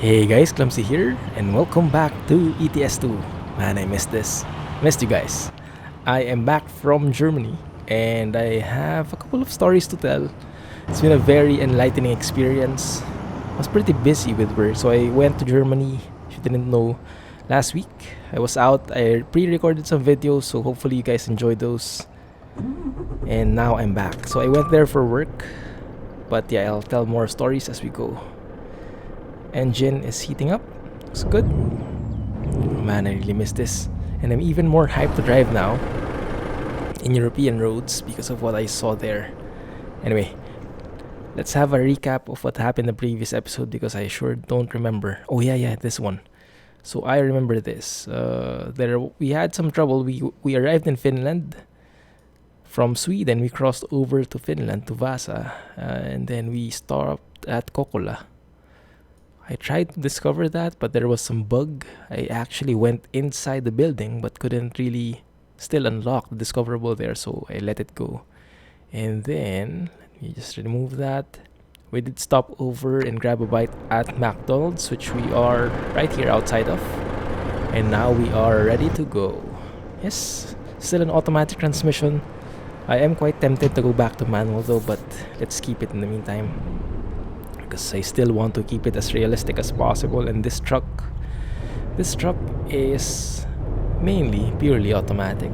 Hey guys, Clumsy here, and welcome back to ETS2. Man, I missed this. Missed you guys. I am back from Germany, and I have a couple of stories to tell. It's been a very enlightening experience. I was pretty busy with work, so I went to Germany. If you didn't know, last week I was out. I pre-recorded some videos, so hopefully you guys enjoyed those. And now I'm back. So I went there for work, but yeah, I'll tell more stories as we go. Engine is heating up. Looks good. Oh man, I really miss this. And I'm even more hyped to drive now in European roads because of what I saw there. Anyway, let's have a recap of what happened in the previous episode because I sure don't remember. Oh yeah, this one. So I remember this. We had some trouble. We arrived in Finland. From Sweden, we crossed over to Finland to Vasa, and then we stopped at Kokkola. I tried to discover that, but there was some bug. I actually went inside the building, but couldn't really still unlock the discoverable there, so I let it go. And then, let me just remove that. We did stop over and grab a bite at McDonald's, which we are right here outside of. And now we are ready to go. Yes, still an automatic transmission. I am quite tempted to go back to manual though, but let's keep it in the meantime. Because I still want to keep it as realistic as possible, and this truck is mainly purely automatic.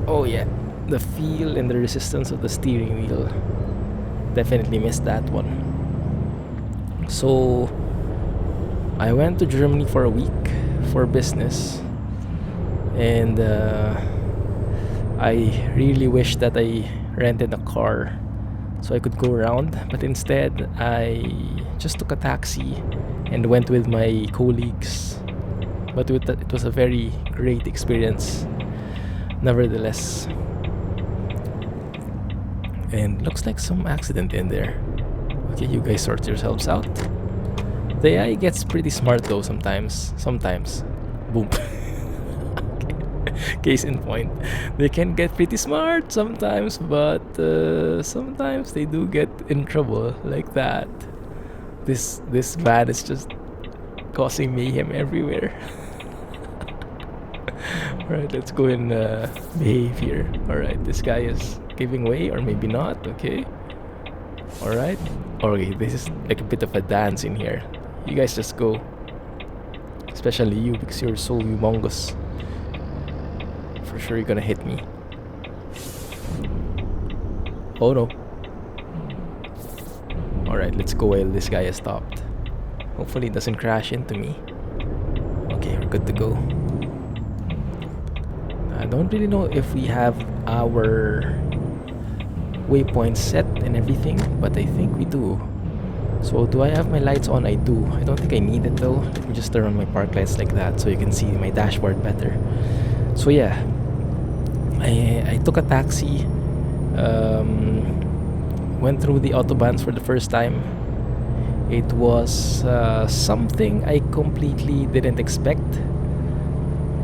Oh yeah, the feel and the resistance of the steering wheel, definitely missed that one. So I went to Germany for a week for business, and I really wish that I rented a car so I could go around, but instead I just took a taxi and went with my colleagues. But it was a very great experience nevertheless. And looks like some accident in there. Okay, you guys sort yourselves out. The AI gets pretty smart though sometimes. Boom. Case in point, they can get pretty smart sometimes, but sometimes they do get in trouble like that. This van is just causing mayhem everywhere. Alright, let's go and behave here. Alright, this guy is giving way, or maybe not. Okay. Alright. Okay, this is like a bit of a dance in here. You guys just go. Especially you, because you're so humongous. For sure you're gonna hit me. Oh no. Alright, let's go while this guy has stopped. Hopefully it doesn't crash into me. Okay, we're good to go. I don't really know if we have our waypoints set and everything, but I think we do. So do I have my lights on? I do. I don't think I need it though. Let me just turn on my park lights like that so you can see my dashboard better. So yeah, I took a taxi, went through the autobahns for the first time. It was something I completely didn't expect.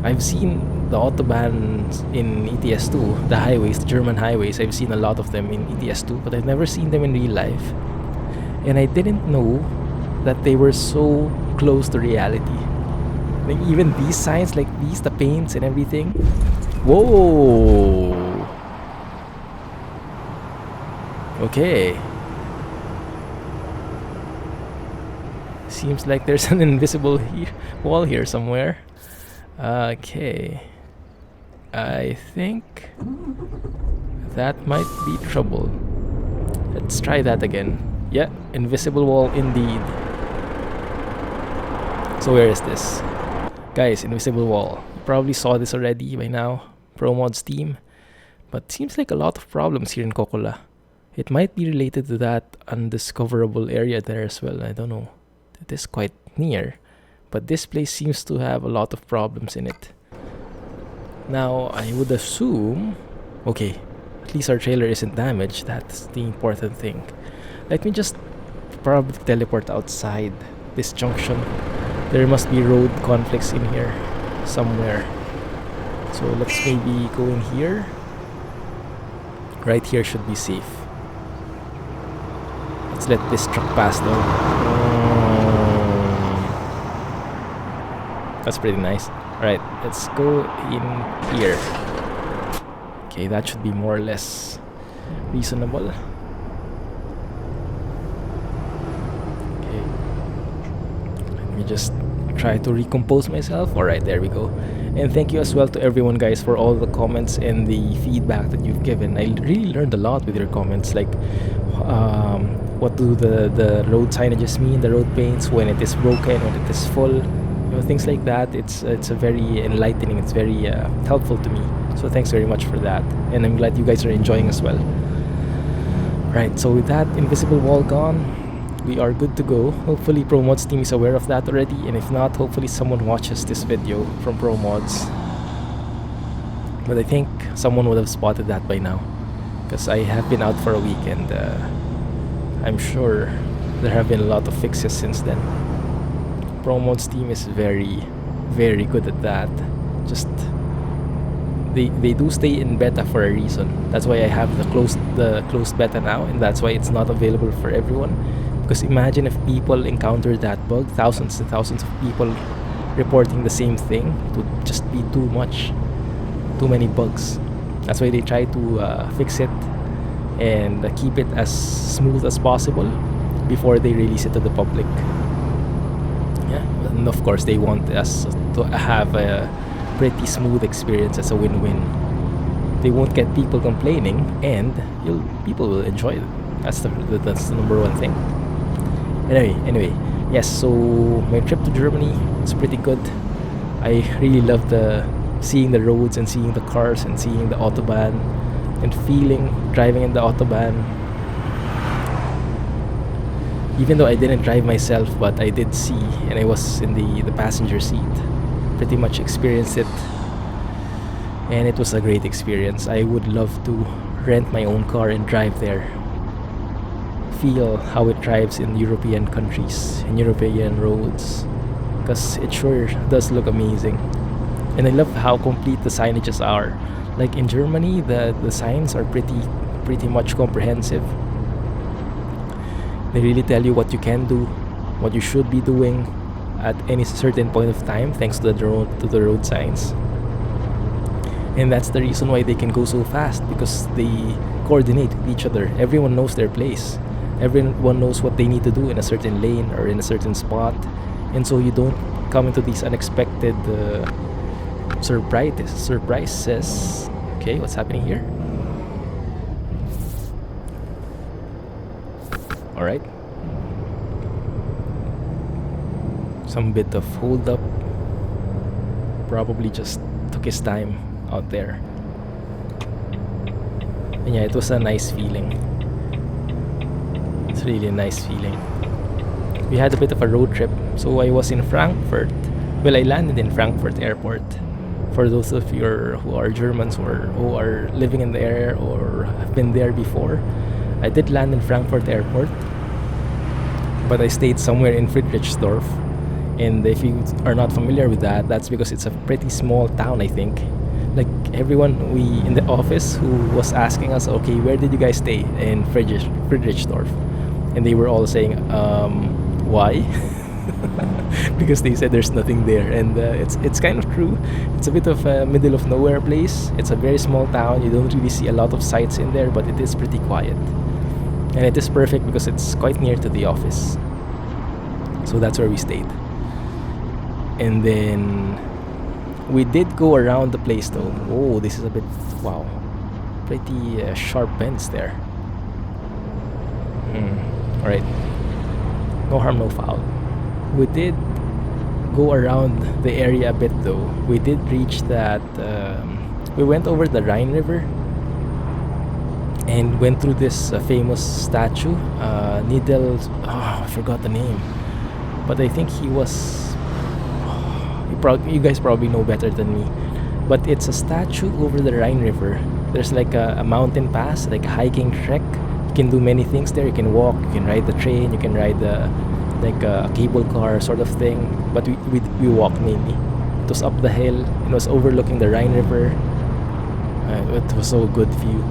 I've seen the autobahns in ETS2, the highways, the German highways. I've seen a lot of them in ETS2, but I've never seen them in real life. And I didn't know that they were so close to reality. Like even these signs, like these, the paints and everything. Whoa. Okay. Seems like there's an invisible wall here somewhere. Okay. I think that might be trouble. Let's try that again. Yeah, invisible wall indeed. So where is this? Guys, invisible wall. You probably saw this already by now. ProMods team. But seems like a lot of problems here in Kokkola. It might be related to that undiscoverable area there as well. I don't know. It is quite near. But this place seems to have a lot of problems in it. Now, I would assume... Okay, at least our trailer isn't damaged. That's the important thing. Let me just probably teleport outside this junction. There must be road conflicts in here somewhere. So let's maybe go in here. Right here should be safe. Let's let this truck pass though. That's pretty nice. Alright, let's go in here. Okay, that should be more or less reasonable. Okay. Let me just try to recompose myself. Alright, there we go. And thank you as well to everyone, guys, for all the comments and the feedback that you've given. I really learned a lot with your comments, like what do the road signages mean, the road paints, when it is broken, when it is full, things like that. It's a very enlightening, it's very helpful to me. So thanks very much for that, and I'm glad you guys are enjoying as well. Right, so with that invisible wall gone, we are good to go. Hopefully ProMods team is aware of that already, and if not, hopefully someone watches this video from ProMods. But I think someone would have spotted that by now, because I have been out for a week, and I'm sure there have been a lot of fixes since then. ProMods team is very, very good at that. Just they do stay in beta for a reason. That's why I have the closed beta now, and that's why it's not available for everyone. Because imagine if people encounter that bug, thousands and thousands of people reporting the same thing, it would just be too much, too many bugs. That's why they try to fix it and keep it as smooth as possible before they release it to the public. Yeah, and of course they want us to have a pretty smooth experience as a win-win. They won't get people complaining, and people will enjoy it. That's the number one thing. Anyway, yes, so my trip to Germany was pretty good. I really loved seeing the roads and seeing the cars and seeing the autobahn and driving in the autobahn. Even though I didn't drive myself, but I did see, and I was in the passenger seat, pretty much experienced it, and it was a great experience. I would love to rent my own car and drive there, feel how it drives in European countries, in European roads, because it sure does look amazing. And I love how complete the signages are. Like in Germany, the signs are pretty much comprehensive. They really tell you what you can do, what you should be doing at any certain point of time, thanks to the road signs. And that's the reason why they can go so fast, because they coordinate with each other. Everyone knows their place. Everyone knows what they need to do in a certain lane or in a certain spot, and so you don't come into these unexpected surprises. Okay, what's happening here? Alright. Some bit of hold up. Probably just took his time out there. And yeah, it was a nice feeling. It's really a nice feeling. We had a bit of a road trip. So I was in Frankfurt. Well, I landed in Frankfurt airport. For those of you who are Germans or who are living in the area or have been there before, I did land in Frankfurt airport, but I stayed somewhere in Friedrichsdorf. And if you are not familiar with that, that's because it's a pretty small town, I think. Like everyone in the office who was asking us, okay, where did you guys stay? In Friedrichsdorf. And they were all saying, why? Because they said there's nothing there, and it's kind of true. It's a bit of a middle of nowhere place. It's a very small town. You don't really see a lot of sights in there, but it is pretty quiet, and it is perfect because it's quite near to the office. So that's where we stayed. And then we did go around the place though. Oh, this is a bit, wow, pretty sharp bends there. Alright, no harm, no foul. We did go around the area a bit though. We did reach that, we went over the Rhine River and went through this famous statue, I forgot the name, but I think he was, you guys probably know better than me, but it's a statue over the Rhine River. There's like a mountain pass, like a hiking trek. You can do many things there. You can walk, you can ride the train, you can ride like a cable car sort of thing, but we walked mainly. It was up the hill, it was overlooking the Rhine River. It was so good view,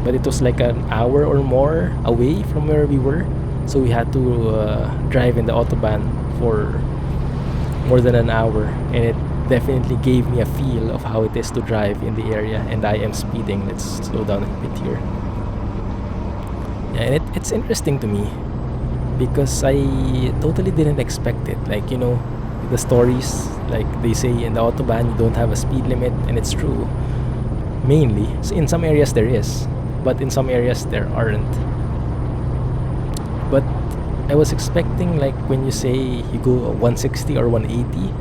but it was like an hour or more away from where we were, so we had to drive in the autobahn for more than an hour, and it definitely gave me a feel of how it is to drive in the area. And I am speeding. Let's slow down a bit here. Yeah, and it's interesting to me because I totally didn't expect it. Like, you know, the stories, like they say in the autobahn you don't have a speed limit, and it's true. Mainly, so in some areas there is, but in some areas there aren't. But I was expecting, like, when you say you go 160 or 180,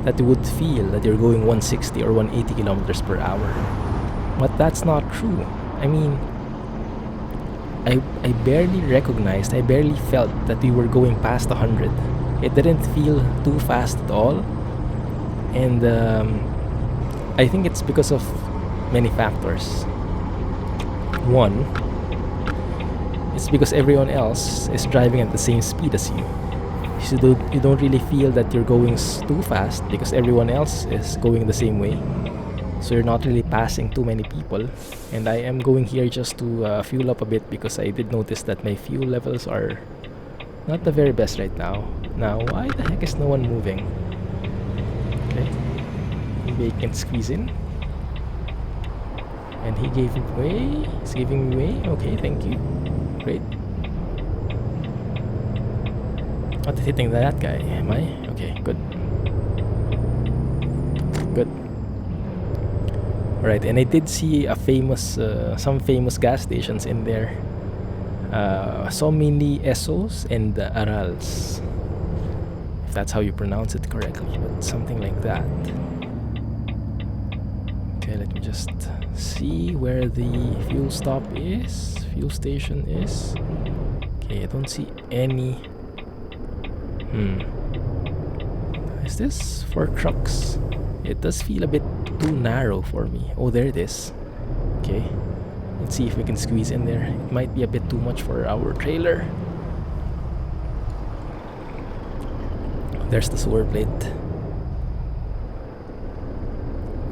that you would feel that you're going 160 or 180 kilometers per hour. But that's not true. I mean, I barely recognized, I barely felt that we were going past 100. It didn't feel too fast at all. And I think it's because of many factors. One, it's because everyone else is driving at the same speed as you. So you don't really feel that you're going too fast because everyone else is going the same way. So you're not really passing too many people. And I am going here just to fuel up a bit because I did notice that my fuel levels are not the very best right now. Now, why the heck is no one moving? Okay, maybe I can squeeze in. And he gave me way. He's giving me way. Okay, thank you. Great. Not hitting that guy, am I? Okay, good. Good. Alright, and I did see a famous, some famous gas stations in there. Saw mainly Essos and Arals, if that's how you pronounce it correctly, but something like that. Okay, let me just see where the fuel stop is, fuel station is. Okay, I don't see any. Is this for trucks? It does feel a bit too narrow for me. Oh, there it is. Okay, let's see if we can squeeze in there. It might be a bit too much for our trailer. There's the sewer plate.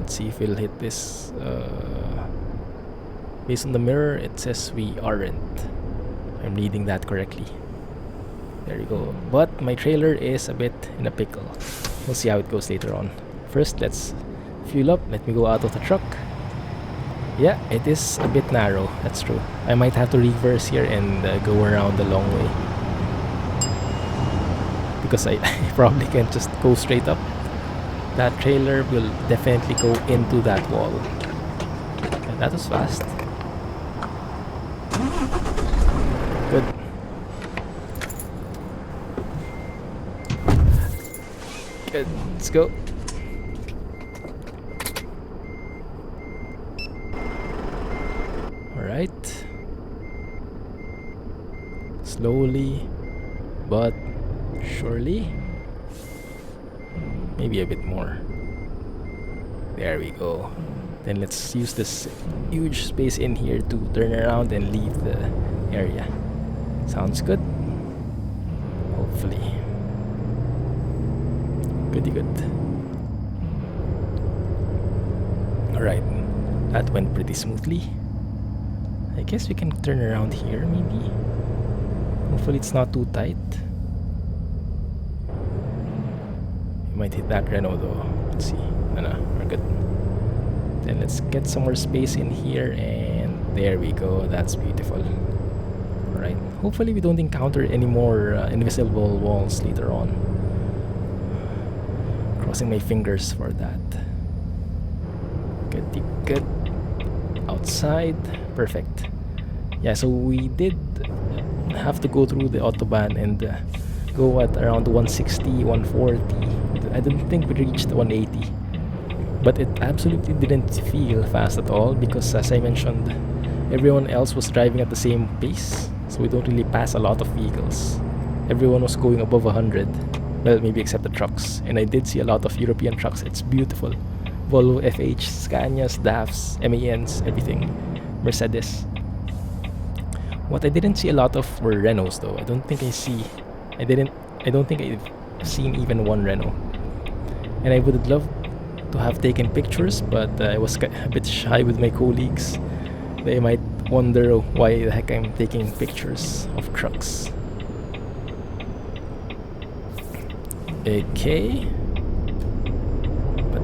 Let's see if we'll hit this. Based on the mirror, it says we aren't. I'm reading that correctly. There you go. But my trailer is a bit in a pickle. We'll see how it goes later on. First, let's fuel up. Let me go out of the truck. Yeah, it is a bit narrow. That's true. I might have to reverse here and go around the long way. Because I probably can't just go straight up. That trailer will definitely go into that wall. And that was fast. Good. Good. Let's go. Alright. Slowly but surely. Maybe a bit more. There we go. Then let's use this huge space in here to turn around and leave the area. Sounds good. Hopefully. Goody good. Alright. That went pretty smoothly. I guess we can turn around here maybe. Hopefully it's not too tight. We might hit that Renault though. Let's see. No, we're good. Then let's get some more space in here, and there we go. That's beautiful. Alright. Hopefully we don't encounter any more invisible walls later on. Crossing my fingers for that. Good. Outside. Perfect. Yeah, so we did have to go through the autobahn and go at around 160, 140. I don't think we reached 180. But it absolutely didn't feel fast at all because, as I mentioned, everyone else was driving at the same pace. So we don't really pass a lot of vehicles. Everyone was going above 100. Well, maybe except the trucks. And I did see a lot of European trucks. It's beautiful. Volvo, FH, Scanias, DAFs, MANs, everything. Mercedes. What I didn't see a lot of were Renaults though. I don't think I've seen even one Renault. And I would love to have taken pictures, but I was a bit shy with my colleagues. They might wonder why the heck I'm taking pictures of trucks. Okay,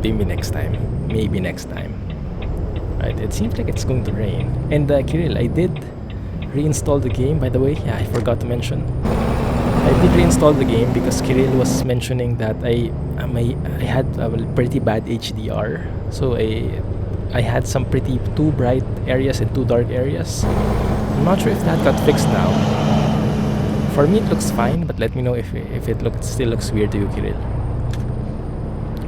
maybe next time. Maybe next time. Right, it seems like it's going to rain. And Kirill, I did reinstall the game, by the way. Yeah, I forgot to mention. I did reinstall the game because Kirill was mentioning that I had a pretty bad HDR. So I had some pretty too bright areas and too dark areas. I'm not sure if that got fixed now. For me, it looks fine, but let me know if it still looks weird to you, Kirill.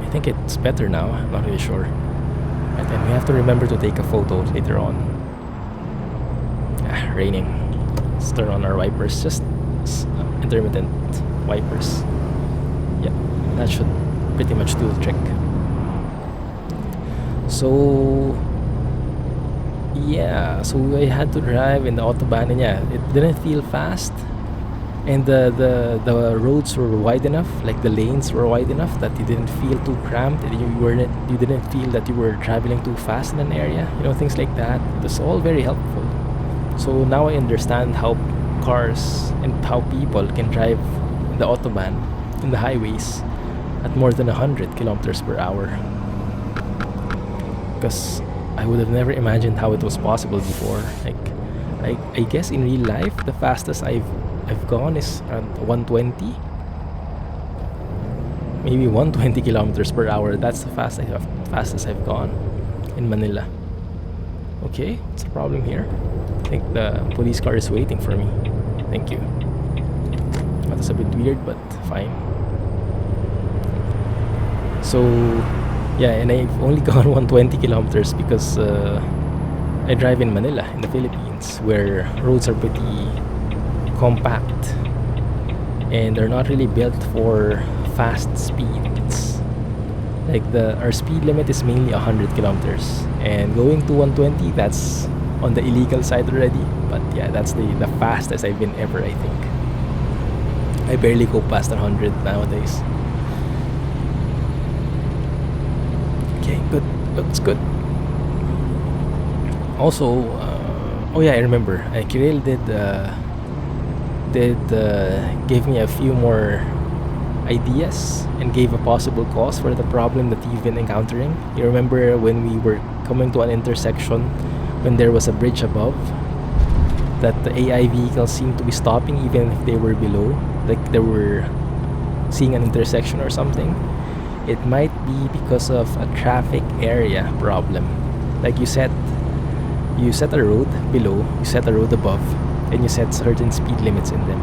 I think it's better now. I'm not really sure. And then we have to remember to take a photo later on. Ah, raining. Let's turn on our wipers. Just intermittent wipers. Yeah, that should pretty much do the trick. So yeah, so I had to drive in the autobahn, and yeah, it didn't feel fast, and the roads were wide enough, like the lanes were wide enough that you didn't feel too cramped, and you didn't feel that you were traveling too fast in an area, things like that. It was all very helpful. So now I understand how cars and how people can drive in the autobahn, in the highways, at more than 100 kilometers per hour. Because I would have never imagined how it was possible before. Like, I guess in real life, the fastest I've gone is around 120, maybe 120 kilometers per hour. That's the fastest I've gone in Manila. Okay, what's the problem here? I think the police car is waiting for me. Thank you. That's a bit weird, but fine. So yeah, and I've only gone 120 kilometers because I drive in Manila, in the Philippines, where roads are pretty compact and they're not really built for fast speeds. Like our speed limit is mainly 100 kilometers, and going to 120, that's on the illegal side already. But yeah, that's the fastest I've been ever, I think. I barely go past 100 nowadays. Okay, good. Looks good. Also, oh yeah, I remember. Kirill did give me a few more ideas and gave a possible cause for the problem that you've been encountering. You remember when we were coming to an intersection when there was a bridge above, that the AI vehicles seemed to be stopping even if they were below, like they were seeing an intersection or something. It might be because of a traffic area problem. Like you set a road below, you set a road above, and you set certain speed limits in them.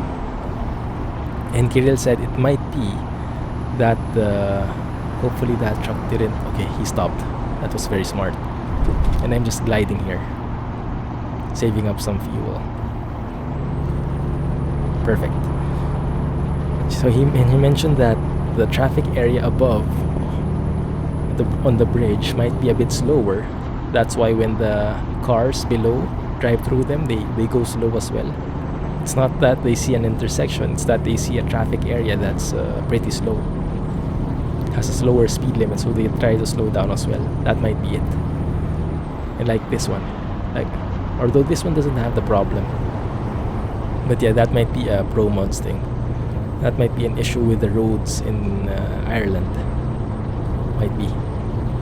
And Kirill said it might be that hopefully that truck didn't. Okay, he stopped. That was very smart. And I'm just gliding here, saving up some fuel. Perfect. So he mentioned that the traffic area above on the bridge might be a bit slower. That's why when the cars below drive through them, they go slow as well. It's not that they see an intersection, it's that they see a traffic area that's pretty slow, has a slower speed limit, so they try to slow down as well. That might be it. And like this one, like, although this one doesn't have the problem, but yeah, that might be a ProMods thing. That might be an issue with the roads in Ireland. Might be,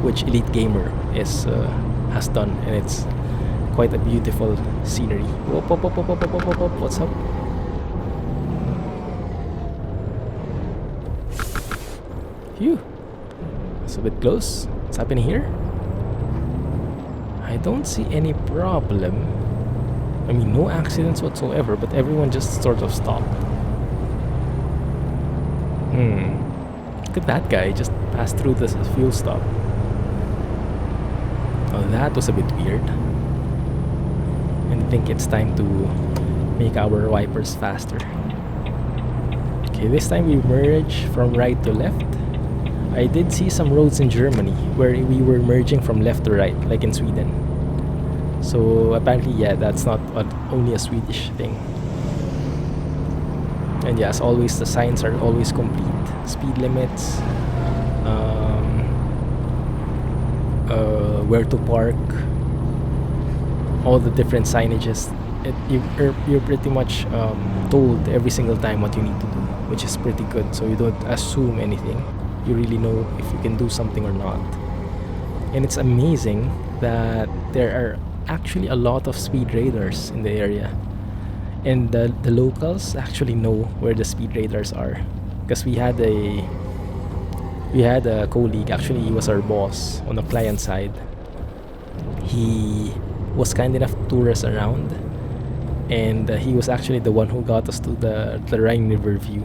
which Elite Gamer has done, and it's quite a beautiful scenery. Whoop, whoop, whoop, whoop, whoop, whoop, whoop, whoop. What's up? Phew. It's a bit close. What's happening here? I don't see any problem. I mean, no accidents whatsoever, but everyone just sort of stopped. Look at that guy, just passed through this fuel stop. Oh, that was a bit weird. And I think it's time to make our wipers faster. Okay, this time we merge from right to left. I did see some roads in Germany where we were merging from left to right, like in Sweden. So apparently, yeah, that's not only a Swedish thing. And yeah, as always, the signs are always complete. Speed limits, where to park, all the different signages. You're pretty much told every single time what you need to do, which is pretty good, so you don't assume anything. you really know if you can do something or not. And it's amazing that there are actually a lot of speed radars in the area, and the locals actually know where the speed radars are, because we had a colleague. Actually, he was our boss on the client side. He was kind enough to tour us around, and he was actually the one who got us to the Rhine River view.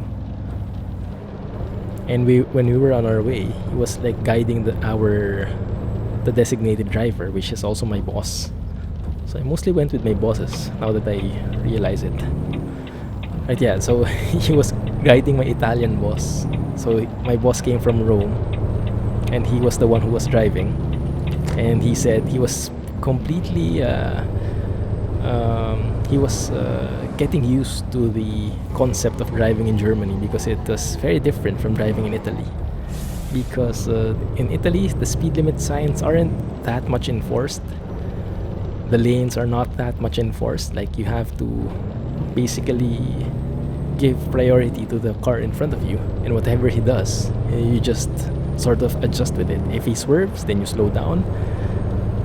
And when we were on our way, he was like guiding the designated driver, which is also my boss. So I mostly went with my bosses now that I realize it. Right, yeah, so he was guiding my Italian boss. So my boss came from Rome, and he was the one who was driving. And he said he was completely getting used to the concept of driving in Germany, because it was very different from driving in Italy. Because in Italy, the speed limit signs aren't that much enforced. The lanes are not that much enforced. Like, you have to basically give priority to the car in front of you, and whatever he does, you just sort of adjust with it. If he swerves, then you slow down.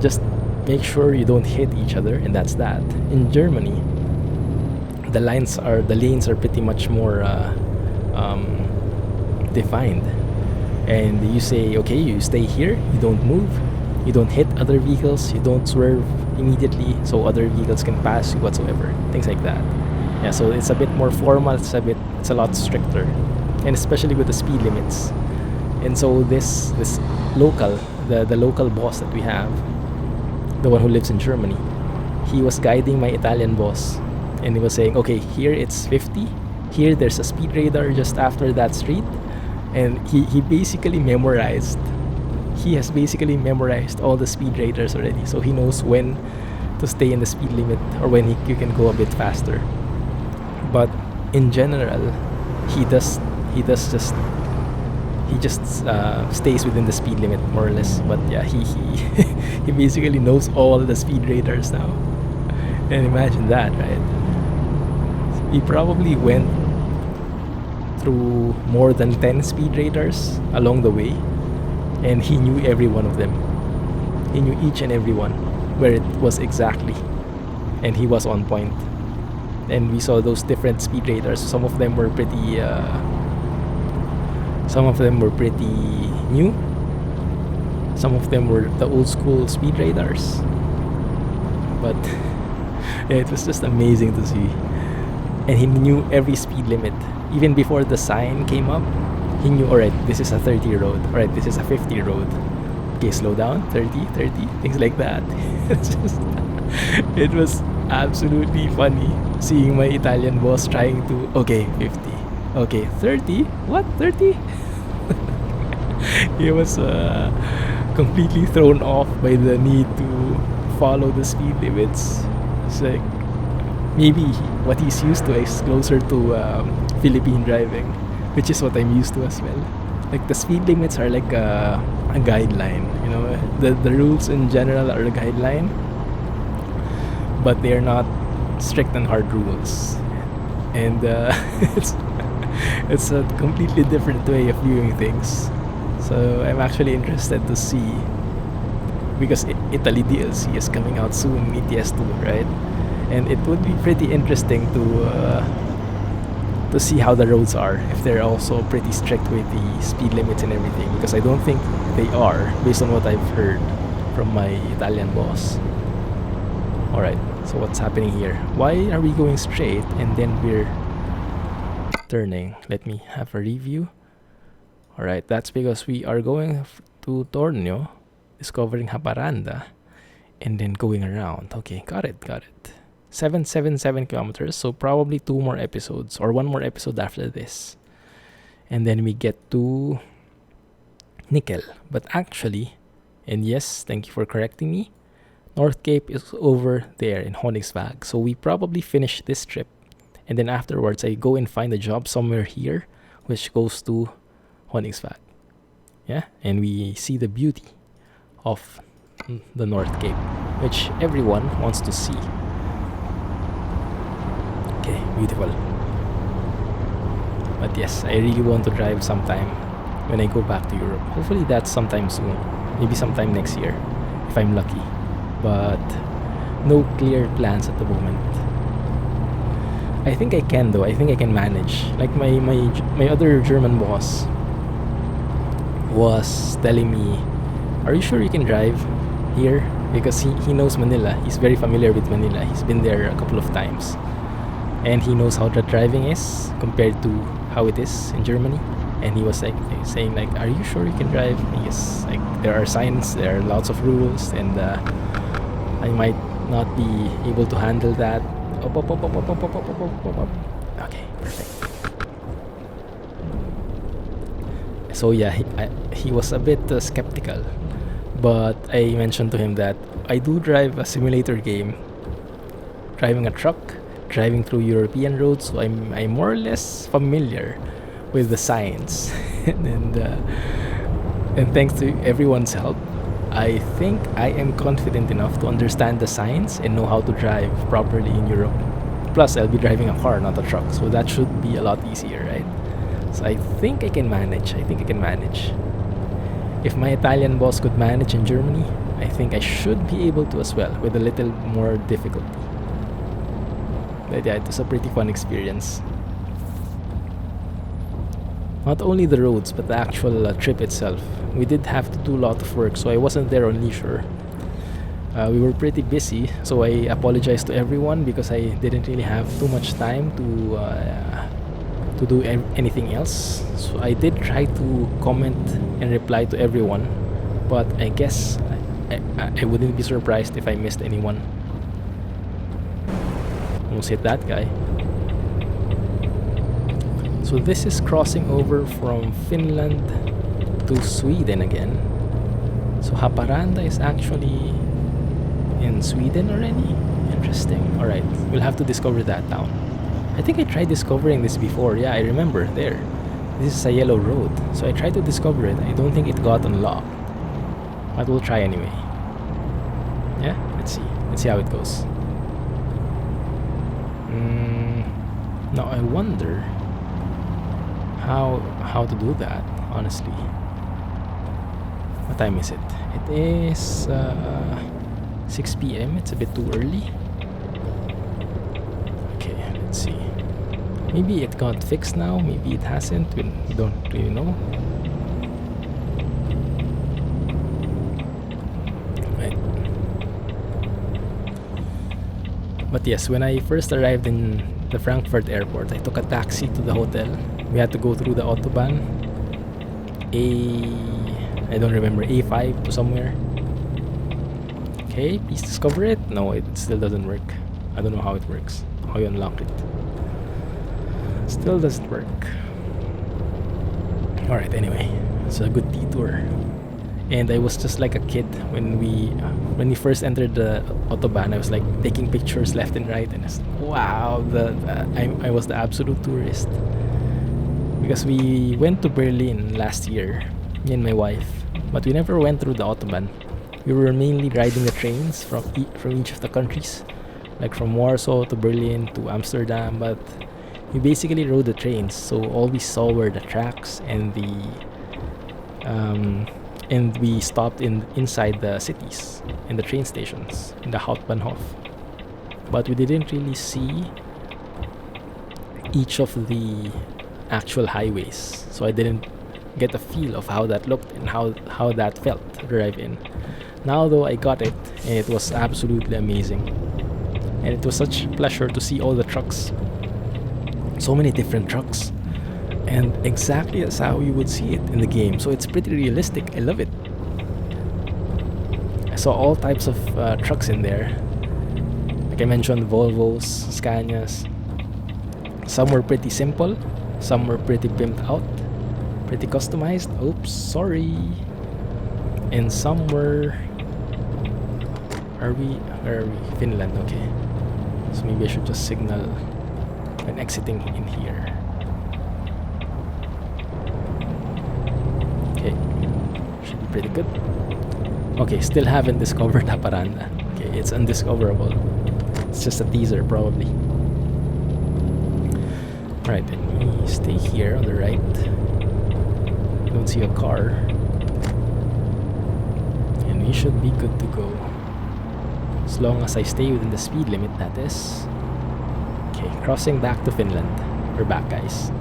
Just make sure you don't hit each other, and that's that. In Germany, the lanes are pretty much more defined, and you say, okay, you stay here, you don't move, you don't hit other vehicles, you don't swerve immediately so other vehicles can pass you whatsoever, things like that. Yeah, so it's a bit more formal, it's a lot stricter, and especially with the speed limits. And so this local the local boss that we have, the one who lives in Germany, he was guiding my Italian boss, and he was saying, okay, here it's 50, here there's a speed radar just after that street. And he has basically memorized all the speed radars already, so he knows when to stay in the speed limit or when you can go a bit faster. But in general, he just stays within the speed limit, more or less. But yeah, he he basically knows all the speed radars now. And imagine that, right? He probably went through more than 10 speed radars along the way, and he knew every one of them. He knew each and every one, where it was exactly, and he was on point. And we saw those different speed radars. Some of them were pretty new. Some of them were the old school speed radars. But yeah, it was just amazing to see. And he knew every speed limit. Even before the sign came up, he knew, alright, this is a 30 road. Alright, this is a 50 road. Okay, slow down, 30, things like that. It was absolutely funny seeing my Italian boss trying to, okay, 50. Okay, 30? What? 30? He was completely thrown off by the need to follow the speed limits. It's like, maybe what he's used to is closer to Philippine driving, which is what I'm used to as well. Like, the speed limits are like a guideline, you know. The rules in general are a guideline, but they are not strict and hard rules. And it's a completely different way of viewing things. So I'm actually interested to see, because Italy DLC is coming out soon, ETS2, right? And it would be pretty interesting to see how the roads are, if they're also pretty strict with the speed limits and everything, because I don't think they are, based on what I've heard from my Italian boss. Alright, so what's happening here? Why are we going straight and then we're turning? Let me have a review. Alright, that's because we are going to Tornio, discovering Haparanda, and then going around. Okay, got it. 777 kilometers, so probably 2 more episodes or 1 more episode after this, and then we get to Nickel. But actually, and yes, thank you for correcting me, North Cape is over there in Honningsvag. So we probably finish this trip, and then afterwards I go and find a job somewhere here which goes to Honningsvag. Yeah, and we see the beauty of the North Cape, which everyone wants to see. Okay, beautiful. But yes, I really want to drive sometime when I go back to Europe. Hopefully that's sometime soon. Maybe sometime next year, if I'm lucky. But no clear plans at the moment. I think I can though. I think I can manage. Like my other German boss was telling me, "Are you sure you can drive here?" Because he knows Manila. He's very familiar with Manila. He's been there a couple of times. And he knows how the driving is compared to how it is in Germany. And he was like saying like, "Are you sure you can drive?" Yes, like there are signs, there are lots of rules, and I might not be able to handle that. Okay, perfect. So yeah, he was a bit skeptical, but I mentioned to him that I do drive a simulator game, driving a truck, driving through European roads, so I'm more or less familiar with the signs. And thanks to everyone's help, I think I am confident enough to understand the signs and know how to drive properly in Europe. Plus, I'll be driving a car, not a truck, so that should be a lot easier, right? So I think I can manage. If my Italian boss could manage in Germany, I think I should be able to as well, with a little more difficulty. But yeah, it was a pretty fun experience. Not only the roads, but the actual trip itself. We did have to do a lot of work, so I wasn't there on leisure. We were pretty busy, so I apologize to everyone because I didn't really have too much time to do anything else. So I did try to comment and reply to everyone, but I guess I wouldn't be surprised if I missed anyone. Almost hit that guy. So this is crossing over from Finland to Sweden again. So Haparanda is actually in Sweden already? Interesting. Alright, we'll have to discover that town. I think I tried discovering this before. Yeah, I remember there. This is a yellow road. So I tried to discover it. I don't think it got unlocked. But we'll try anyway. Yeah, let's see. Let's see how it goes. Now I wonder how to do that, honestly. What time is it? It is 6 p.m. It's a bit too early. Okay, let's see. Maybe it got fixed now, maybe it hasn't. We don't really know. Right. But yes, when I first arrived in the Frankfurt airport, I took a taxi to the hotel. We had to go through the Autobahn I don't remember, A5 to somewhere. Okay, please discover it. No, it still doesn't work. I don't know how it works, how you unlock it. Still doesn't work. Alright, anyway, it's a good detour. And I was just like a kid when we first entered the Autobahn. I was like taking pictures left and right, and I was like, wow, I was the absolute tourist. Because we went to Berlin last year, me and my wife, but we never went through the Autobahn. We were mainly riding the trains from each of the countries, like from Warsaw to Berlin to Amsterdam, but we basically rode the trains, so all we saw were the tracks and we stopped inside the cities, in the train stations, in the Hauptbahnhof. But we didn't really see each of the actual highways, so I didn't get a feel of how that looked and how that felt to drive in. Now though, I got it, and it was absolutely amazing. And it was such a pleasure to see all the trucks. So many different trucks. And exactly as how you would see it in the game. So it's pretty realistic. I love it. I saw all types of trucks in there. Like I mentioned, Volvos, Scanias. Some were pretty simple. Some were pretty pimped out. Pretty customized. Oops, sorry. And some were... Where are we? Finland, okay. So maybe I should just signal when exiting in here. Okay, should be pretty good. Okay, still haven't discovered Haparanda. Okay, it's undiscoverable. It's just a teaser, probably. Alright, let me stay here on the right. don't see a car. And we should be good to go. As long as I stay within the speed limit, that is. Okay, crossing back to Finland. We're back, guys.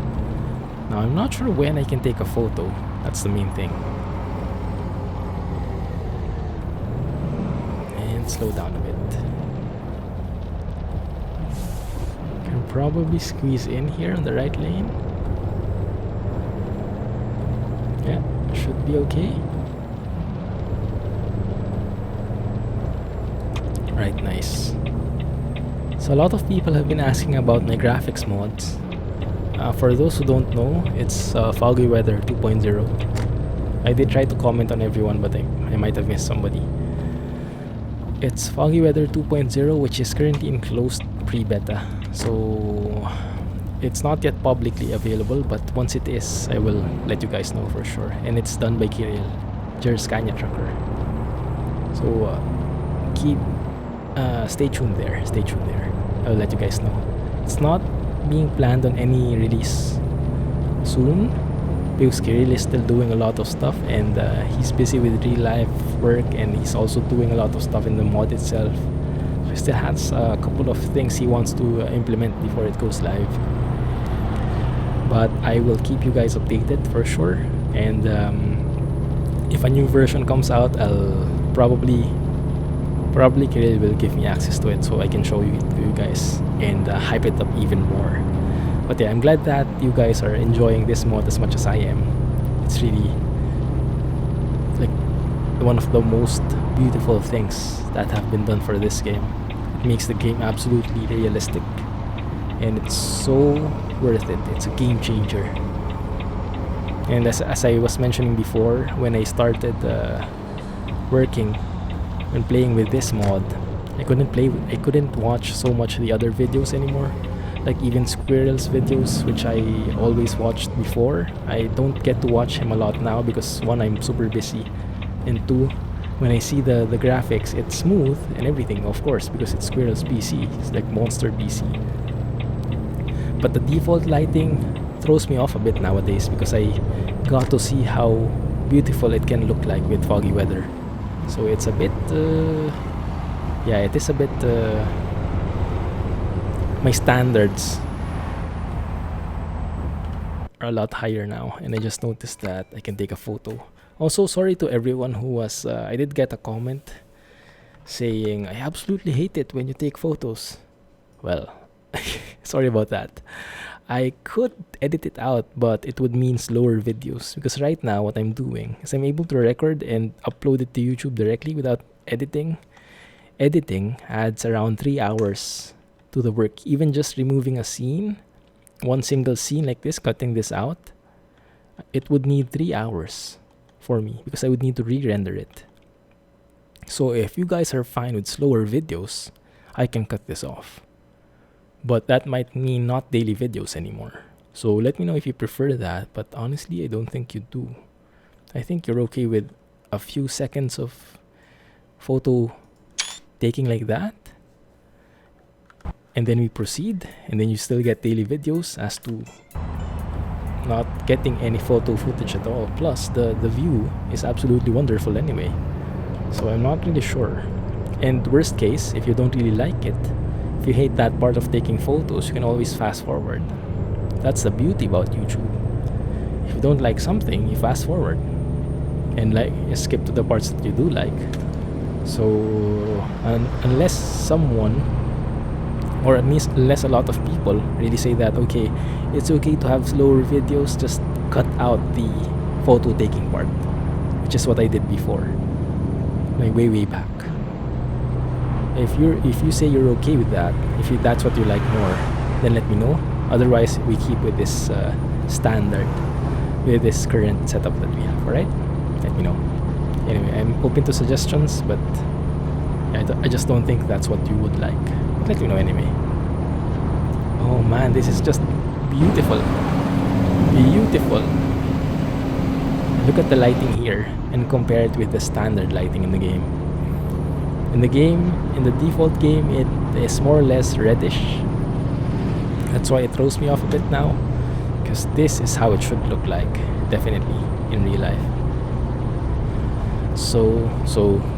Now, I'm not sure when I can take a photo. That's the main thing. And slow down a bit. Can probably squeeze in here on the right lane. Yeah, should be okay. Right, nice. So a lot of people have been asking about my graphics mods. For those who don't know, it's Foggy Weather 2.0. I did try to comment on everyone, but I might have missed somebody. It's Foggy Weather 2.0, which is currently in closed pre-beta. So it's not yet publicly available, but once it is, I will let you guys know for sure. And it's done by Kirill, Scania Trucker. So stay tuned there. Stay tuned there. I'll let you guys know. It's not being planned on any release soon because Kirill is still doing a lot of stuff, and he's busy with real life work, and he's also doing a lot of stuff in the mod itself. So he still has a couple of things he wants to implement before it goes live. But I will keep you guys updated for sure, and if a new version comes out, I'll probably Kirill will give me access to it so I can show it to you guys and hype it up even more. But yeah, I'm glad that you guys are enjoying this mod as much as I am. It's really like one of the most beautiful things that have been done for this game. It makes the game absolutely realistic, and it's so worth it. It's a game changer. And as I was mentioning before, when I started working when playing with this mod, I couldn't watch so much the other videos anymore, like even Squirrel's videos, which I always watched before. I don't get to watch him a lot now because one, I'm super busy, and two, when I see the graphics, it's smooth and everything, of course, because it's Squirrel's PC. It's like monster PC. But the default lighting throws me off a bit nowadays because I got to see how beautiful it can look like with foggy weather. So it's a bit, yeah, it is a bit, my standards are a lot higher now, and I just noticed that I can take a photo. Also, sorry to everyone who was, I did get a comment saying, I absolutely hate it when you take photos. Well, sorry about that. I could edit it out, but it would mean slower videos, because right now what I'm doing is I'm able to record and upload it to YouTube directly without editing. Editing adds around 3 hours to the work. Even just removing a scene, one single scene like this, cutting this out, it would need 3 hours for me because I would need to re-render it. So if you guys are fine with slower videos, I can cut this off. But that might mean not daily videos anymore. So let me know if you prefer that, but honestly, I don't think you do. I think you're okay with a few seconds of photo taking like that, and then we proceed, and then you still get daily videos as to not getting any photo footage at all. Plus, the view is absolutely wonderful anyway. So I'm not really sure. And worst case, if you don't really like it, if you hate that part of taking photos, you can always fast forward. That's the beauty about YouTube. If you don't like something, you fast forward and you skip to the parts that you do like. So unless someone, or at least unless a lot of people really say that, okay, it's okay to have slower videos, just cut out the photo taking part, which is what I did before, like way back. If you say you're okay with that, that's what you like more, then let me know. Otherwise, we keep with this standard, with this current setup that we have. Alright, let me know. Anyway, I'm open to suggestions, but I just don't think that's what you would like. But let me know anyway. Oh man, this is just beautiful. Beautiful. Look at the lighting here and compare it with the standard lighting in the game. In the default game, it is more or less reddish. That's why it throws me off a bit now, because this is how it should look like, definitely. in real life. So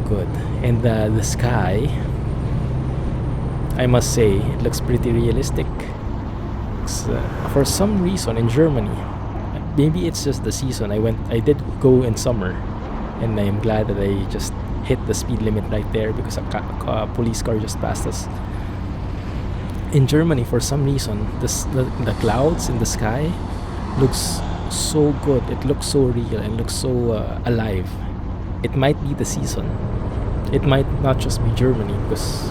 good. And the sky, I must say, it looks pretty realistic. For some reason in Germany, maybe it's just the season. I did go in summer, and I am glad that I just hit the speed limit right there because a police car just passed us. In Germany, for some reason, the clouds in the sky looks so good. It looks so real and looks so alive. It might be the season. It might not just be Germany, because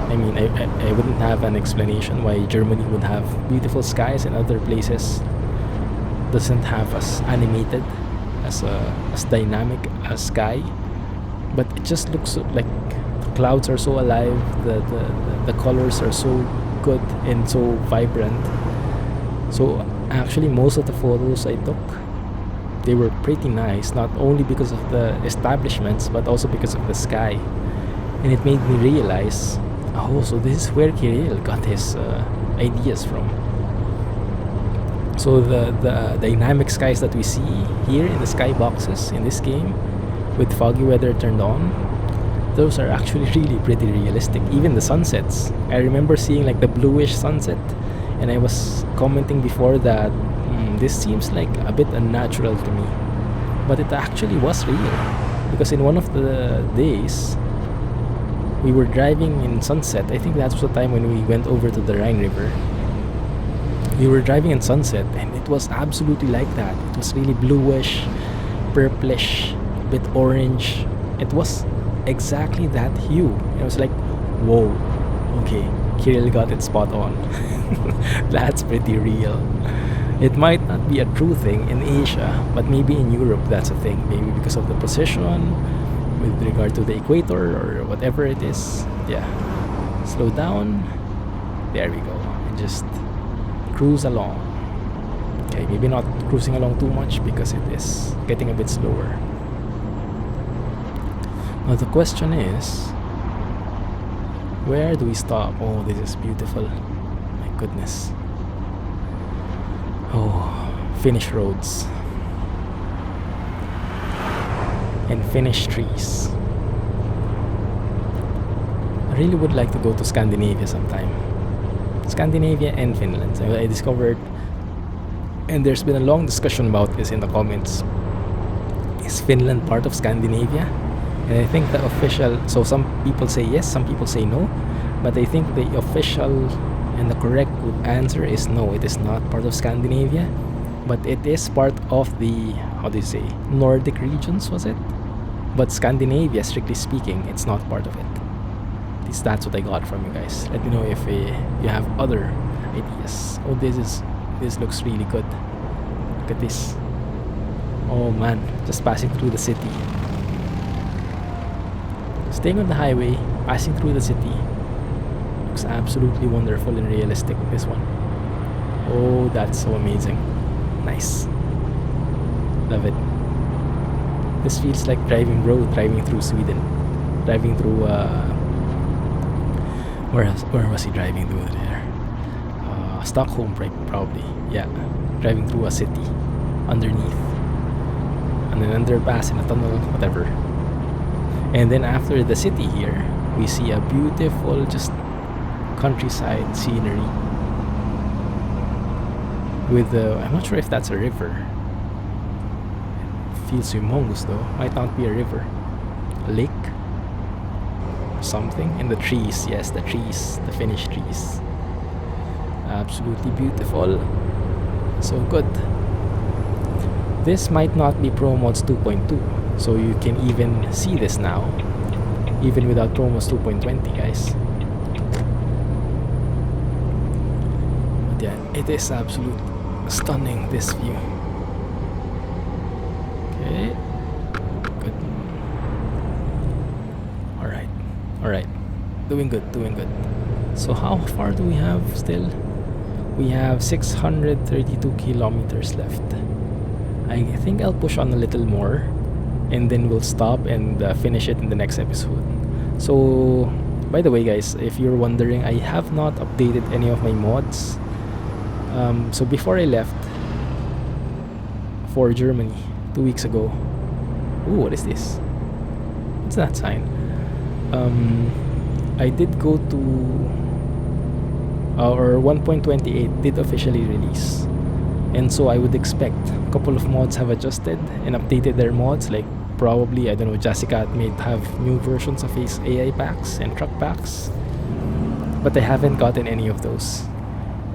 I mean, I wouldn't have an explanation why Germany would have beautiful skies and other places doesn't have as animated, as dynamic as sky. But it just looks like the clouds are so alive, the colors are so good and so vibrant. So actually most of the photos I took, they were pretty nice, not only because of the establishments but also because of the sky. And it made me realize, oh, so this is where Kirill got his ideas from. So the dynamic skies that we see here in the skyboxes in this game, with foggy weather turned on, those are actually really pretty realistic. Even the sunsets, I remember seeing like the bluish sunset, and I was commenting before that this seems like a bit unnatural to me, but it actually was real, because in one of the days we were driving in sunset. I think that was the time when we went over to the Rhine River. We were driving in sunset, and it was absolutely like that. It was really bluish, purplish, bit orange. It was exactly that hue. It was like, whoa, okay, Kirill got it spot on. That's pretty real. It might not be a true thing in Asia, but maybe in Europe that's a thing. Maybe because of the position with regard to the equator or whatever it is. Yeah. Slow down. There we go. And just cruise along. Okay, maybe not cruising along too much because it is getting a bit slower. Now the question is, where do we stop? Oh, this is beautiful. My goodness. Oh, Finnish roads. And Finnish trees. I really would like to go to Scandinavia sometime. Scandinavia and Finland. So I discovered, and there's been a long discussion about this in the comments, is Finland part of Scandinavia? And I think the official, so some people say yes, some people say no, but I think the official and the correct answer is no, it is not part of Scandinavia, but it is part of the, how do you say, Nordic regions, was it? But Scandinavia, strictly speaking, it's not part of it. At least that's what I got from you guys. Let me know if you have other ideas. Oh, this looks really good. Look at this. Oh man, just passing through the city. Staying on the highway, passing through the city. Looks absolutely wonderful and realistic, this one. Oh, that's so amazing. Nice. Love it. This feels like driving through Sweden. Driving through, where was he driving through there? Stockholm, probably. Yeah. Driving through a city. Underneath. And an underpass and a tunnel, whatever. And then after the city here, we see a beautiful just countryside scenery with I'm not sure if that's a river. It feels humongous though. Might not be a river. A lake? Something. And the trees, yes, the trees, the Finnish trees. Absolutely beautiful. So good. This might not be ProMods 2.2, so you can even see this now, even without ProMods 2.20, guys. But yeah, it is absolutely stunning, this view. Okay, good. Alright, doing good. So how far do we have still? We have 632 kilometers left. I think I'll push on a little more, and then we'll stop and finish it in the next episode. So, by the way guys, if you're wondering, I have not updated any of my mods. So before I left for Germany, 2 weeks ago. Ooh, what is this? What's that sign? I did go to or 1.28 did officially release, and so I would expect a couple of mods have adjusted and updated their mods. Like probably, I don't know, Jessica may have new versions of his AI packs and truck packs, but I haven't gotten any of those.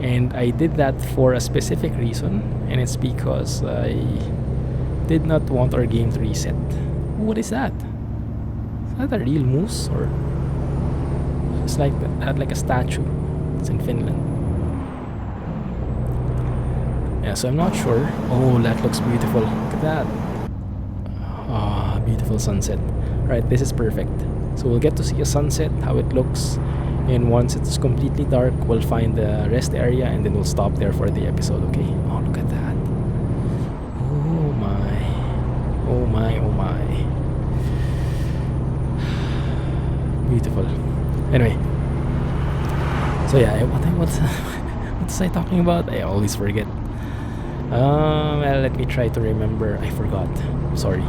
And I did that for a specific reason, and it's because I did not want our game to reset. What is that? Is that a real moose, or it's like like a statue? It's in Finland. Yeah, so I'm not sure. Oh, that looks beautiful. Look at that. Ah, beautiful sunset. Right, this is perfect. So we'll get to see a sunset, how it looks, and once it's completely dark, we'll find the rest area, and then we'll stop there for the episode. Okay. Oh, look at that. Oh my. Oh my. Oh my. Beautiful. Anyway. So yeah, what was I talking about? I always forget. Well, let me try to remember. I forgot. Sorry.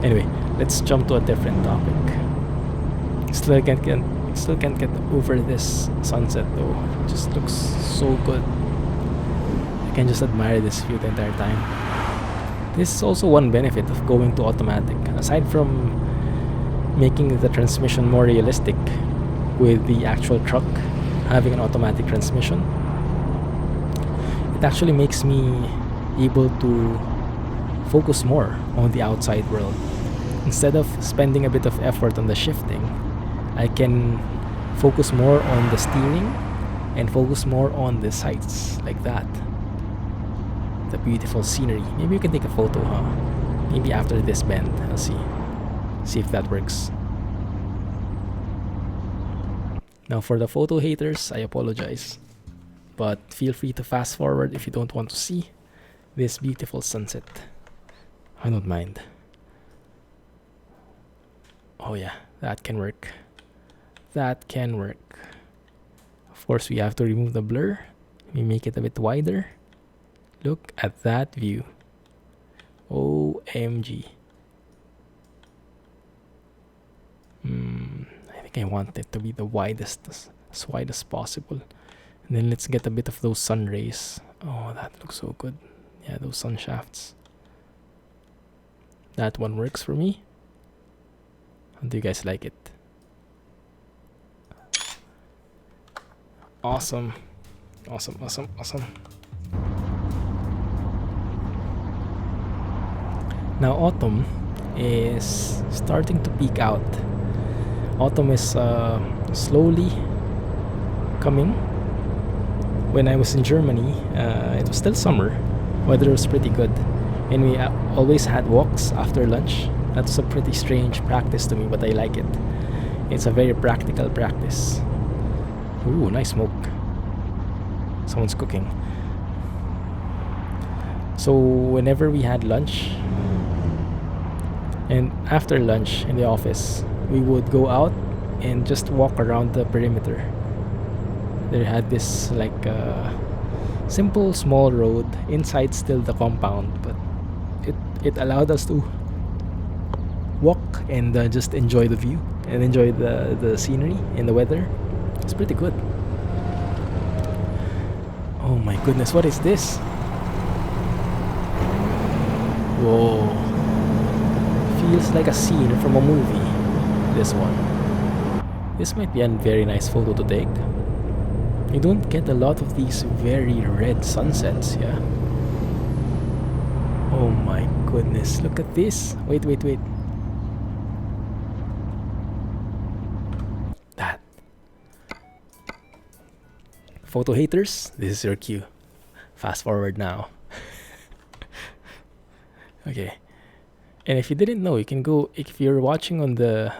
Anyway, let's jump to a different topic. Still can't get over this sunset though. It just looks so good. I can just admire this view the entire time. This is also one benefit of going to automatic. Aside from making the transmission more realistic with the actual truck having an automatic transmission, it actually makes me able to focus more on the outside world. Instead of spending a bit of effort on the shifting, I can focus more on the steering and focus more on the sights, like that. The beautiful scenery. Maybe you can take a photo, huh? Maybe after this bend. I'll see if that works. Now for the photo haters, I apologize, but feel free to fast forward if you don't want to see this beautiful sunset. I don't mind. Oh yeah, that can work. That can work. Of course, we have to remove the blur. We make it a bit wider. Look at that view. OMG. I think I want it to be the widest, as wide as possible. And then let's get a bit of those sun rays. Oh, that looks so good. Yeah, those sun shafts. That one works for me. How do you guys like it? Awesome. Awesome, awesome, awesome. Now autumn is starting to peak out. Autumn is slowly coming. When I was in Germany, it was still summer. Weather was pretty good, and we always had walks after lunch. That's a pretty strange practice to me, but I like it. It's a very practical practice. Ooh, nice smoke. Someone's cooking. So whenever we had lunch, and after lunch in the office, we would go out and just walk around the perimeter. There had this like simple small road inside still the compound, but it allowed us to walk and just enjoy the view and enjoy the scenery and the weather. It's pretty good. Oh my goodness, what is this? Whoa. Feels like a scene from a movie, this one. This might be a very nice photo to take. You don't get a lot of these very red sunsets, yeah? Oh my goodness, look at this. Wait. That. Photo haters, this is your cue. Fast forward now. Okay. And if you didn't know, you can go, if you're watching on the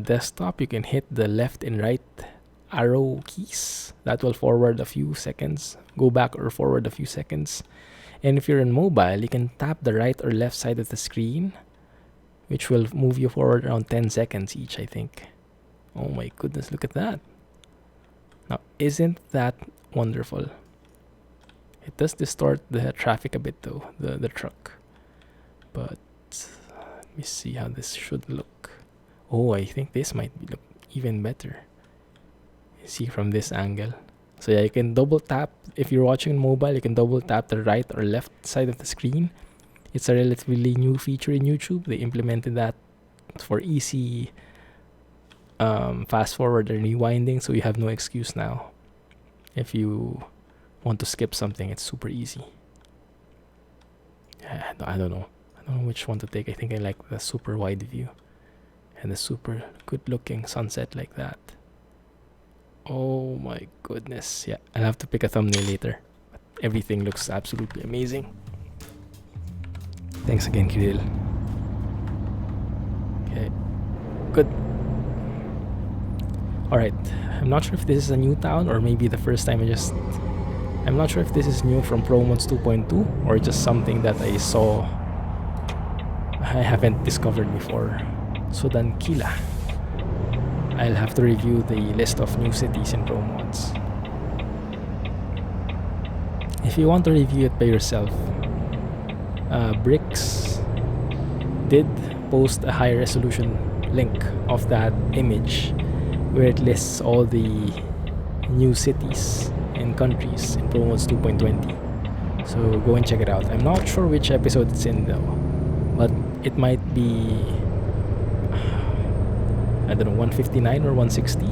desktop, you can hit the left and right arrow keys. That will forward a few seconds, go back or forward a few seconds. And if you're on mobile, you can tap the right or left side of the screen, which will move you forward around 10 seconds each, I think. Oh my goodness, look at that. Now, isn't that wonderful? It does distort the traffic a bit though, the truck. but let me see how this should look. Oh, I think this might look even better. See from this angle. So yeah, you can double tap. If you're watching on mobile, you can double tap the right or left side of the screen. It's a relatively new feature in YouTube. They implemented that for easy fast forward and rewinding, so you have no excuse now. If you want to skip something, it's super easy. I don't know which one to take. I think I like the super wide view and the super good looking sunset like that. Oh my goodness. Yeah, I'll have to pick a thumbnail later. But everything looks absolutely amazing. Thanks again, Kirill. Okay, good. Alright, I'm not sure if this is a new town or maybe the first time I'm not sure if this is new from ProMods 2.20 or just something that I saw I haven't discovered before. Sudankila. I'll have to review the list of new cities in ProMods. If you want to review it by yourself, Bricks did post a high resolution link of that image where it lists all the new cities and countries in ProMods 2.20. So go and check it out. I'm not sure which episode it's in though, but it might be, I don't know, 159 or 160.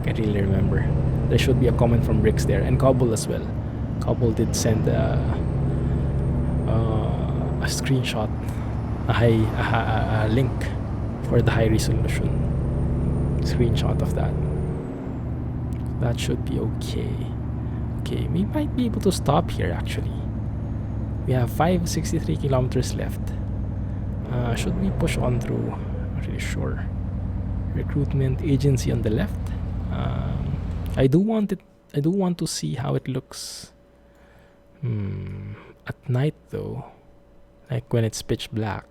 Can't really remember. There should be a comment from Bricks there, and Kabul as well. Kabul did send a screenshot, a link for the high resolution screenshot of that. That should be okay. Okay, we might be able to stop here actually. We have 563 kilometers left. Should we push on through? Not really sure. Recruitment agency on the left. I do want to see how it looks at night though, like when it's pitch black.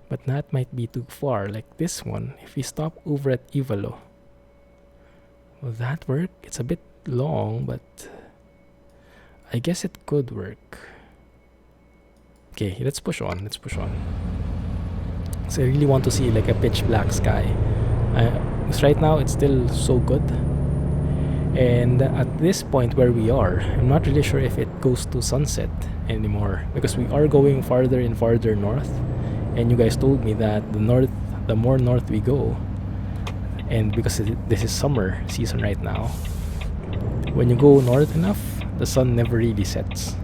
But that might be too far. Like this one, if we stop over at Ivalo, will that work? It's a bit long, but I guess it could work. Okay, let's push on. So I really want to see like a pitch black sky. Because right now it's still so good. And at this point where we are, I'm not really sure if it goes to sunset anymore, because we are going farther and farther north. And you guys told me that the more north we go, and because this is summer season right now, when you go north enough, the sun never really sets.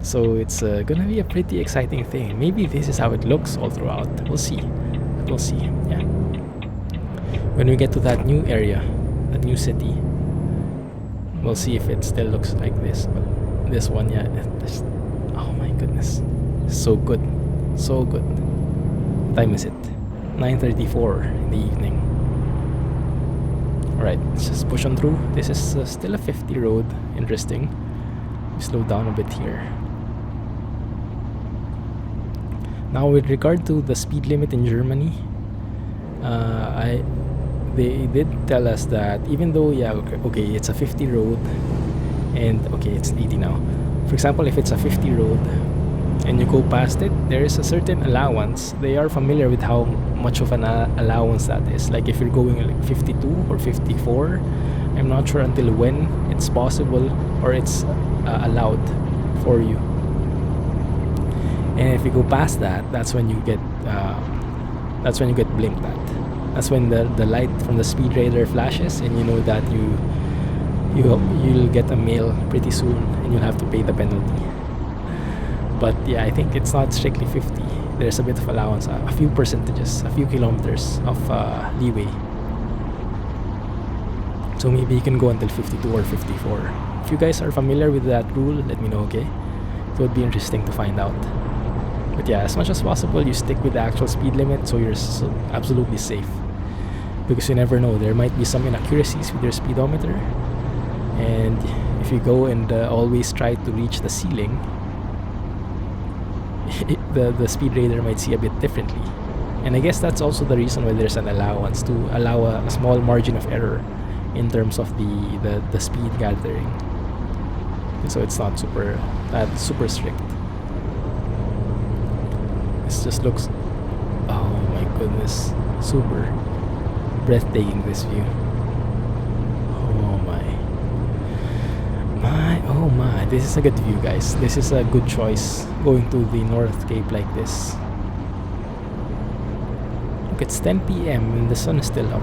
So it's gonna be a pretty exciting thing. Maybe this is how it looks all throughout. We'll see. Yeah. When we get to that new area, that new city, we'll see if it still looks like this. But this one, yeah, oh my goodness, so good. What time is it? 9:34 in the evening. Alright, let's just push on through. This is still a 50 road. Interesting. We slow down a bit here. Now with regard to the speed limit in Germany, they did tell us that even though, yeah, okay, it's a 50 road, and okay, it's 80 now. For example, if it's a 50 road and you go past it, there is a certain allowance. They are familiar with how much of an allowance that is. Like if you're going like 52 or 54, I'm not sure until when it's possible or it's allowed for you. And if you go past that, that's when you get blinked at. That's when the light from the speed radar flashes, and you know that you'll get a mail pretty soon, and you'll have to pay the penalty. But yeah, I think it's not strictly 50. There's a bit of allowance, a few percentages, a few kilometers of leeway. So maybe you can go until 52 or 54. If you guys are familiar with that rule, let me know, okay? It would be interesting to find out. But yeah, as much as possible, you stick with the actual speed limit so you're absolutely safe. Because you never know, there might be some inaccuracies with your speedometer. And if you go and always try to reach the ceiling, the speed radar might see a bit differently. And I guess that's also the reason why there's an allowance, to allow a small margin of error in terms of the speed gathering. So it's not super strict. This just looks, oh my goodness, super breathtaking, this view. Oh oh my, this is a good view, guys. This is a good choice, going to the North Cape like this. Look, it's 10 p.m. and the sun is still up.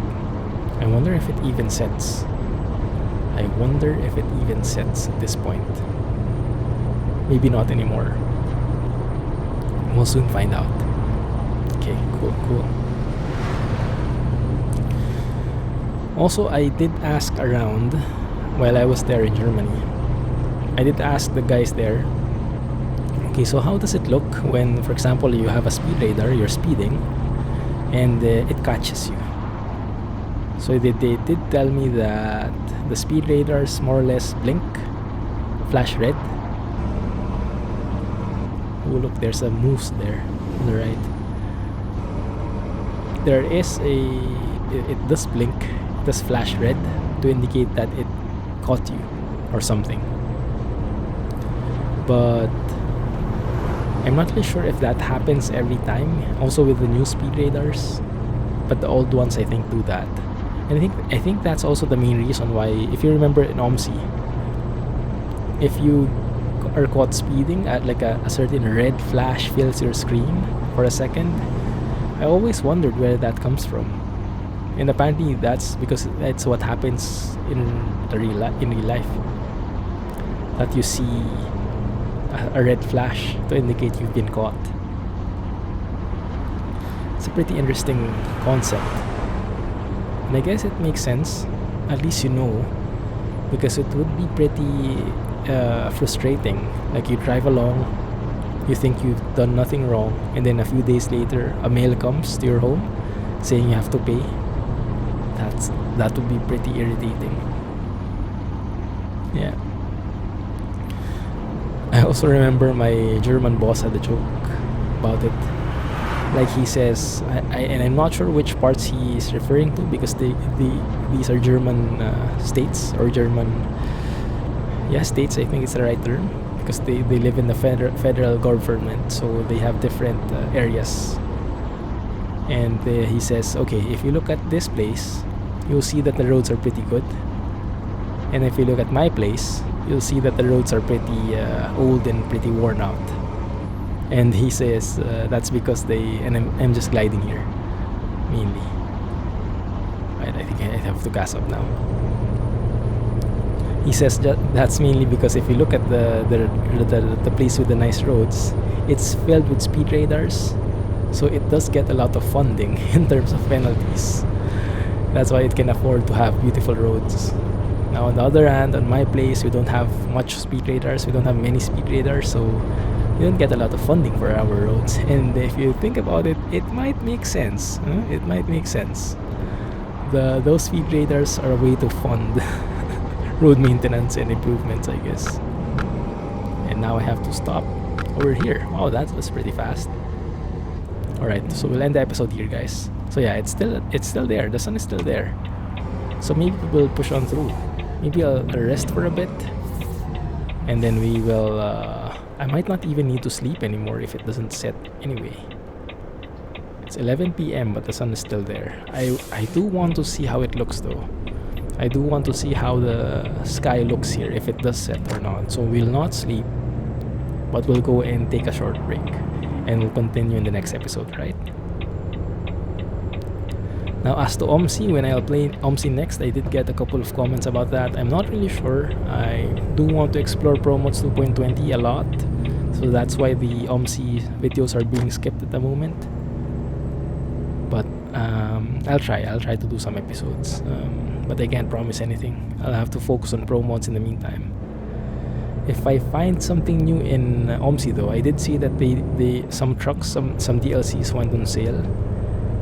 I wonder if it even sets. I wonder if it even sets at this point. Maybe not anymore. We'll soon find out. Okay, cool. Also, I did ask around while I was there in Germany. I did ask the guys there, okay, so how does it look when, for example, you have a speed radar, you're speeding, and it catches you? So they did tell me that the speed radars more or less blink, flash red. Oh look, there's a moose there on the right. There is it does blink, it does flash red to indicate that it caught you or something. But I'm not really sure if that happens every time, also with the new speed radars. But the old ones, I think, do that. And I think that's also the main reason why, if you remember in OMSI, if you are caught speeding at like a certain red flash fills your screen for a second, I always wondered where that comes from. And apparently that's because that's what happens in real life. That you see a red flash to indicate you've been caught. It's a pretty interesting concept. And I guess it makes sense, at least you know, because it would be pretty frustrating. Like you drive along, you think you've done nothing wrong, and then a few days later a mail comes to your home saying you have to pay. That would be pretty irritating. Yeah. I also remember my German boss had a joke about it. Like he says, and I'm not sure which parts he is referring to, because these are German states, or German, states, I think it's the right term, because they live in the federal government, so they have different areas. And he says, okay, if you look at this place, you'll see that the roads are pretty good. And if you look at my place, you'll see that the roads are pretty old and pretty worn out. And he says that's because and I'm just gliding here, mainly. Right, I think I have to gas up now. He says that's mainly because if you look at the place with the nice roads, it's filled with speed radars, so it does get a lot of funding in terms of penalties. That's why it can afford to have beautiful roads. Now on the other hand, on my place, we don't have much speed radars, we don't have many speed radars, so we don't get a lot of funding for our roads. And if you think about it, it might make sense. It might make sense. Those speed radars are a way to fund road maintenance and improvements, I guess. And now I have to stop over here. Wow, that was pretty fast. Alright, so we'll end the episode here, guys. So yeah, it's still there. The sun is still there. So maybe we'll push on through. Maybe I'll rest for a bit, and then we will I might not even need to sleep anymore if it doesn't set anyway. It's 11 p.m. but the sun is still there. I do want to see how it looks though. I do want to see how the sky looks here, if it does set or not. So we'll not sleep, but we'll go and take a short break, and we'll continue in the next episode, right? Now as to OMSI, when I'll play OMSI next, I did get a couple of comments about that. I'm not really sure. I do want to explore ProMods 2.20 a lot, so that's why the OMSI videos are being skipped at the moment. But I'll try to do some episodes, but I can't promise anything. I'll have to focus on ProMods in the meantime. If I find something new in OMSI though, I did see that some trucks, some DLCs went on sale.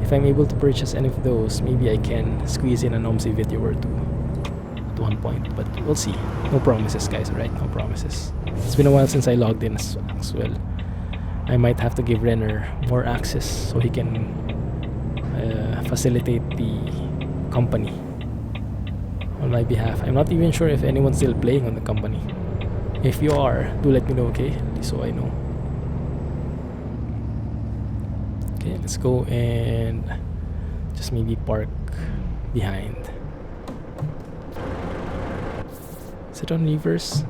If I'm able to purchase any of those, maybe I can squeeze in an OMSI video or two at one point, but we'll see. No promises, guys, alright? No promises. It's been a while since I logged in as well. I might have to give Renner more access so he can facilitate the company on my behalf. I'm not even sure if anyone's still playing on the company. If you are, do let me know, okay? So I know. let's go and just maybe park behind. Is it on reverse?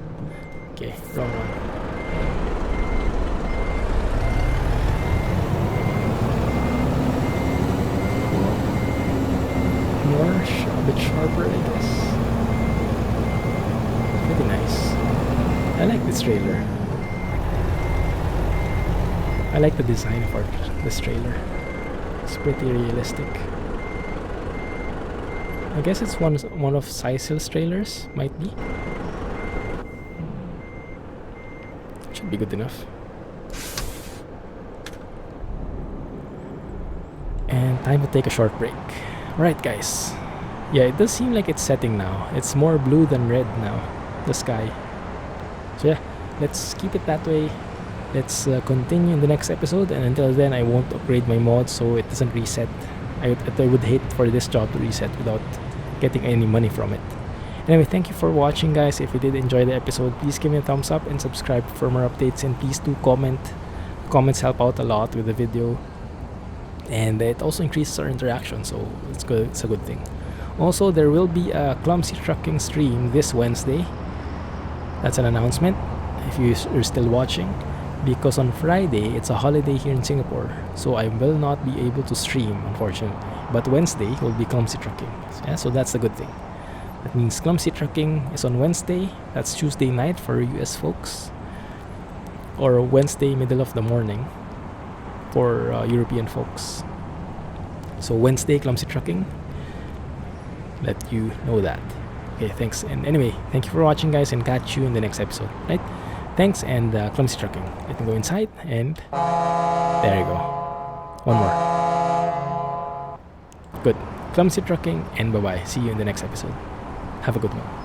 Okay, wrong one. A bit sharper, I guess. Pretty nice. I like this trailer. I like the design of this trailer. It's pretty realistic. I guess it's one of Seisel's trailers, might be. Should be good enough. And time to take a short break. Alright guys. Yeah, it does seem like it's setting now. It's more blue than red now, the sky. So yeah, let's keep it that way. Let's continue in the next episode, and until then I won't upgrade my mod so it doesn't reset. I would hate for this job to reset without getting any money from it. Anyway, thank you for watching guys. If you did enjoy the episode, please give me a thumbs up and subscribe for more updates, and please do comment. Comments help out a lot with the video, and it also increases our interaction, so it's good. It's a good thing. Also, there will be a Clumsy trucking stream this Wednesday. That's an announcement if you're still watching, because on Friday it's a holiday here in Singapore, so I will not be able to stream, unfortunately. But Wednesday will be Clumsy trucking. Yeah, so that's a good thing. That means Clumsy trucking is on Wednesday. That's Tuesday night for US folks, or Wednesday middle of the morning for European folks. So Wednesday Clumsy trucking. Let you know that. Okay, thanks. And anyway, thank you for watching guys, and catch you in the next episode. Right? Thanks, and Clumsy trucking. Let me go inside, and there you go. One more. Good. Clumsy trucking, and bye bye. See you in the next episode. Have a good one.